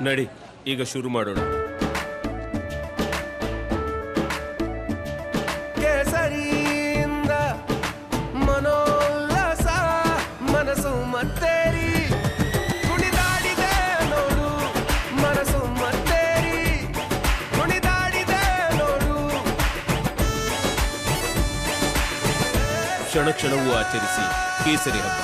ನಡಿ, ಈಗ ಶುರು ಮಾಡೋಣ. ಕೇಸರಿಯಿಂದ ಮನೋಲ್ಲಾಸ ಮನಸ್ಸು ಮತ್ತೇರಿ ಕುಣಿದಾಡಿದೆ ನೋಡು, ಮನಸ್ಸು ಮತ್ತೇರಿ ಕುಣಿದಾಡಿದೆ ನೋಡು. ಕ್ಷಣ ಕ್ಷಣವೂ ಆಚರಿಸಿ ಕೇಸರಿ ಹಬ್ಬ.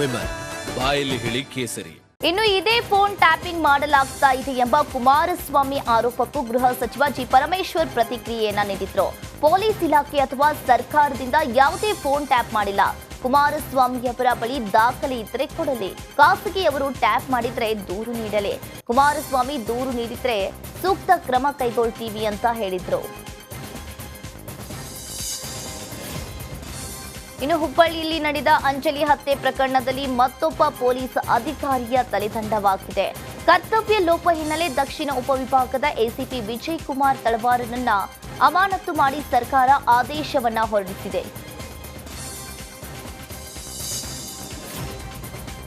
ವಿಮಲ್, ಬಾಯಲ್ಲಿ ಹೇಳಿ ಕೇಸರಿ. ಇನ್ನು ಇದೇ ಫೋನ್ ಟ್ಯಾಪಿಂಗ್ ಮಾಡಲಾಗ್ತಾ ಇದೆ ಎಂಬ ಕುಮಾರಸ್ವಾಮಿ ಆರೋಪಕ್ಕೂ ಗೃಹ ಸಚಿವ ಜಿ ಪರಮೇಶ್ವರ್ ಪ್ರತಿಕ್ರಿಯೆಯನ್ನ ನೀಡಿದ್ರು. ಪೊಲೀಸ್ ಇಲಾಖೆ ಅಥವಾ ಸರ್ಕಾರದಿಂದ ಯಾವುದೇ ಫೋನ್ ಟ್ಯಾಪ್ ಮಾಡಿಲ್ಲ. ಕುಮಾರಸ್ವಾಮಿಯವರ ಬಳಿ ದಾಖಲೆ ಇದ್ರೆ ಕೊಡಲಿ, ಖಾಸಗಿಯವರು ಟ್ಯಾಪ್ ಮಾಡಿದ್ರೆ ದೂರು ನೀಡಲಿ. ಕುಮಾರಸ್ವಾಮಿ ದೂರು ನೀಡಿದ್ರೆ ಸೂಕ್ತ ಕ್ರಮ ಕೈಗೊಳ್ತೀವಿ ಅಂತ ಹೇಳಿದ್ರು. ಇನ್ನು ಹುಬ್ಬಳ್ಳಿಯಲ್ಲಿ ನಡೆದ ಅಂಜಲಿ ಹತ್ಯೆ ಪ್ರಕರಣದಲ್ಲಿ ಮತ್ತೊಬ್ಬ ಪೊಲೀಸ್ ಅಧಿಕಾರಿಯ ತಲೆದಂಡವಾಗಿದೆ. ಕರ್ತವ್ಯ ಲೋಪ ಹಿನ್ನೆಲೆ ದಕ್ಷಿಣ ಉಪವಿಭಾಗದ ಎಸಿಪಿ ವಿಜಯ್ ಕುಮಾರ್ ತಳವಾರನನ್ನ ಅಮಾನತು ಮಾಡಿ ಸರ್ಕಾರ ಆದೇಶವನ್ನ ಹೊರಡಿಸಿದೆ.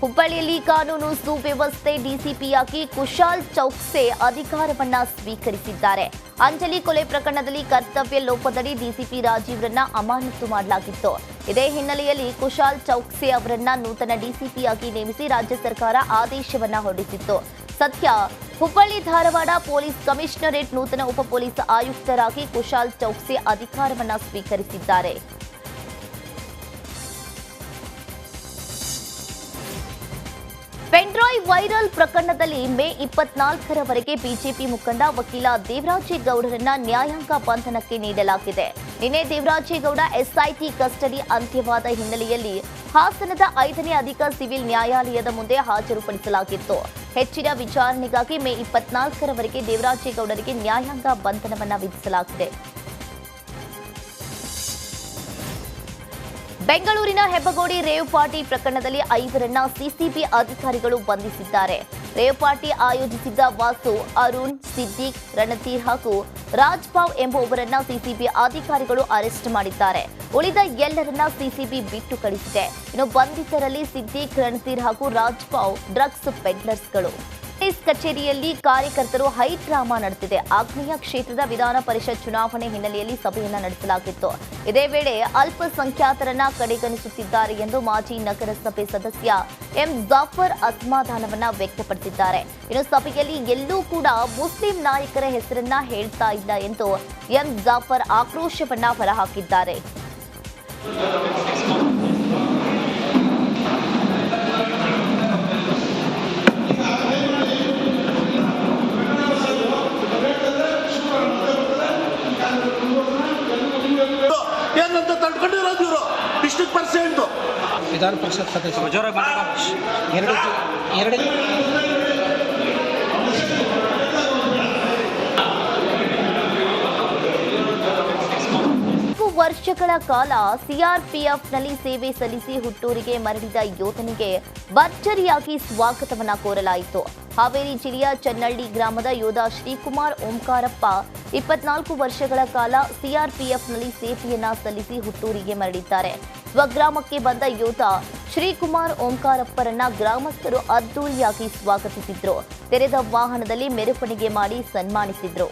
ಹುಬ್ಬಳ್ಳಿಯಲ್ಲಿ ಕಾನೂನು ಸುವ್ಯವಸ್ಥೆ ಡಿಸಿಪಿಯಾಗಿ ಕುಶಾಲ್ ಚೌಕ್ಸೆ ಅಧಿಕಾರವನ್ನ ಸ್ವೀಕರಿಸಿದ್ದಾರೆ. ಅಂಜಲಿ ಕೊಲೆ ಪ್ರಕರಣದಲ್ಲಿ ಕರ್ತವ್ಯ ಲೋಪದಡಿ ಡಿಸಿಪಿ ರಾಜೀವ್ರನ್ನ ಅಮಾನತು ಮಾಡಲಾಗಿತ್ತು. ಇದೇ ಹಿನ್ನೆಲೆಯಲ್ಲಿ ಕುಶಾಲ್ ಚೌಕ್ಸೆ ಅವರನ್ನ ನೂತನ ಡಿಸಿಪಿಯಾಗಿ ನೇಮಿಸಿ ರಾಜ್ಯ ಸರ್ಕಾರ ಆದೇಶವನ್ನ ಹೊರಡಿಸಿತ್ತು. ಸದ್ಯ ಹುಬ್ಬಳ್ಳಿ ಧಾರವಾಡ ಪೊಲೀಸ್ ಕಮಿಷನರೇಟ್ ನೂತನ ಉಪ ಪೊಲೀಸ್ ಆಯುಕ್ತರಾಗಿ ಕುಶಾಲ್ ಚೌಕ್ಸೆ ಅಧಿಕಾರವನ್ನ ಸ್ವೀಕರಿಸಿದ್ದಾರೆ. ಪೆನ್ಡ್ರೈವ್ ವೈರಲ್ ಪ್ರಕರಣದಲ್ಲಿ ಮೇ 24ರವರೆಗೆ ಬಿಜೆಪಿ ಮುಖಂಡ ವಕೀಲ ದೇವರಾಜೇಗೌಡರನ್ನ ನ್ಯಾಯಾಂಗ ಬಂಧನಕ್ಕೆ ನೀಡಲಾಗಿದೆ. ನಿನ್ನೆ ದೇವರಾಜೇಗೌಡ ಎಸ್ಐಟಿ ಕಸ್ಟಡಿ ಅಂತ್ಯವಾದ ಹಿನ್ನೆಲೆಯಲ್ಲಿ ಹಾಸನದ 5ನೇ ಅಧಿಕ ಸಿವಿಲ್ ನ್ಯಾಯಾಲಯದ ಮುಂದೆ ಹಾಜರುಪಡಿಸಲಾಗಿತ್ತು. ಹೆಚ್ಚಿನ ವಿಚಾರಣೆಗಾಗಿ ಮೇ 24ರವರೆಗೆ ದೇವರಾಜೇಗೌಡರಿಗೆ ನ್ಯಾಯಾಂಗ ಬಂಧನವನ್ನ ವಿಧಿಸಲಾಗಿದೆ. ಬೆಂಗಳೂರಿನ ಹೆಬ್ಬಗೋಡಿ ರೇವ್ ಪಾರ್ಟಿ ಪ್ರಕರಣದಲ್ಲಿ 5ರನ್ನ ಸಿಸಿಬಿ ಅಧಿಕಾರಿಗಳು ಬಂಧಿಸಿದ್ದಾರೆ. ರೇವ್ ಪಾರ್ಟಿ ಆಯೋಜಿಸಿದ್ದ ವಾಸು, ಅರುಣ್, ಸಿದ್ದಿಕ್, ರಣಧೀರ್ ಹಾಗೂ ರಾಜ್ಪಾವ್ ಎಂಬುವವರನ್ನ ಸಿಸಿಬಿ ಅಧಿಕಾರಿಗಳು ಅರೆಸ್ಟ್ ಮಾಡಿದ್ದಾರೆ. ಉಳಿದ ಎಲ್ಲರನ್ನ ಸಿಸಿಬಿ ಬಿಟ್ಟು ಕಳಿಸಿದೆ. ಇನ್ನು ಬಂಧಿತರಲ್ಲಿ ಸಿದ್ದಿಕ್, ರಣಧೀರ್ ಹಾಗೂ ರಾಜ್ಪಾವ್ ಡ್ರಗ್ಸ್ ಪೆಡ್ಲರ್ಸ್ಗಳು. ಕಚೇರಿಯಲ್ಲಿ ಕಾರ್ಯಕರ್ತರು ಹೈ ಡ್ರಾಮಾ ನಡೆದಿದೆ. ಆಗ್ನೇಯ ಕ್ಷೇತ್ರದ ವಿಧಾನ ಪರಿಷತ್ ಚುನಾವಣೆ ಹಿನ್ನೆಲೆಯಲ್ಲಿ ಸಭೆಯನ್ನ ನಡೆಸಲಾಗಿತ್ತು. ಇದೇ ವೇಳೆ ಅಲ್ಪಸಂಖ್ಯಾತರನ್ನ ಕಡೆಗಣಿಸುತ್ತಿದ್ದಾರೆ ಎಂದು ಮಾಜಿ ನಗರಸಭೆ ಸದಸ್ಯ ಎಂ ಜಾಫರ್ ಅಸಮಾಧಾನವನ್ನ ವ್ಯಕ್ತಪಡಿಸಿದ್ದಾರೆ. ಇನ್ನು ಸಭೆಯಲ್ಲಿ ಎಲ್ಲೂ ಕೂಡ ಮುಸ್ಲಿಂ ನಾಯಕರ ಹೆಸರನ್ನ ಹೇಳ್ತಾ ಇಲ್ಲ ಎಂದು ಎಂ ಜಾಫರ್ ಆಕ್ರೋಶವನ್ನ ಹೊರಹಾಕಿದ್ದಾರೆ. ವಿಧಾನ ಪರಿಷತ್ ಸದಸ್ಯರು ವರ್ಷಗಳ ಕಾಲ ಸಿಆರ್ಪಿಎಫ್ನಲ್ಲಿ ಸೇವೆ ಸಲ್ಲಿಸಿ ಹುಟ್ಟೂರಿಗೆ ಮರಳಿದ ಯೋಧನಿಗೆ ಭರ್ಜರಿಯಾಗಿ ಸ್ವಾಗತವನ್ನ ಕೋರಲಾಯಿತು. ಹಾವೇರಿ ಜಿಲ್ಲೆಯ ಚನ್ನಳ್ಳಿ ಗ್ರಾಮದ ಯೋಧ ಶ್ರೀಕುಮಾರ್ ಓಂಕಾರಪ್ಪ 24 ವರ್ಷಗಳ ಕಾಲ ಸಿಆರ್ಪಿಎಫ್ನಲ್ಲಿ ಸೇವೆಯನ್ನ ಸಲ್ಲಿಸಿ ಹುಟ್ಟೂರಿಗೆ ಮರಳಿದ್ದಾರೆ. ಸ್ವಗ್ರಾಮಕ್ಕೆ ಬಂದ ಯೋಧ ಶ್ರೀಕುಮಾರ್ ಓಂಕಾರಪ್ಪರನ್ನ ಗ್ರಾಮಸ್ಥರು ಅದ್ದೂರಿಯಾಗಿ ಸ್ವಾಗತಿಸಿದ್ರು. ತೆರೆದ ವಾಹನದಲ್ಲಿ ಮೆರವಣಿಗೆ ಮಾಡಿ ಸನ್ಮಾನಿಸಿದ್ರು.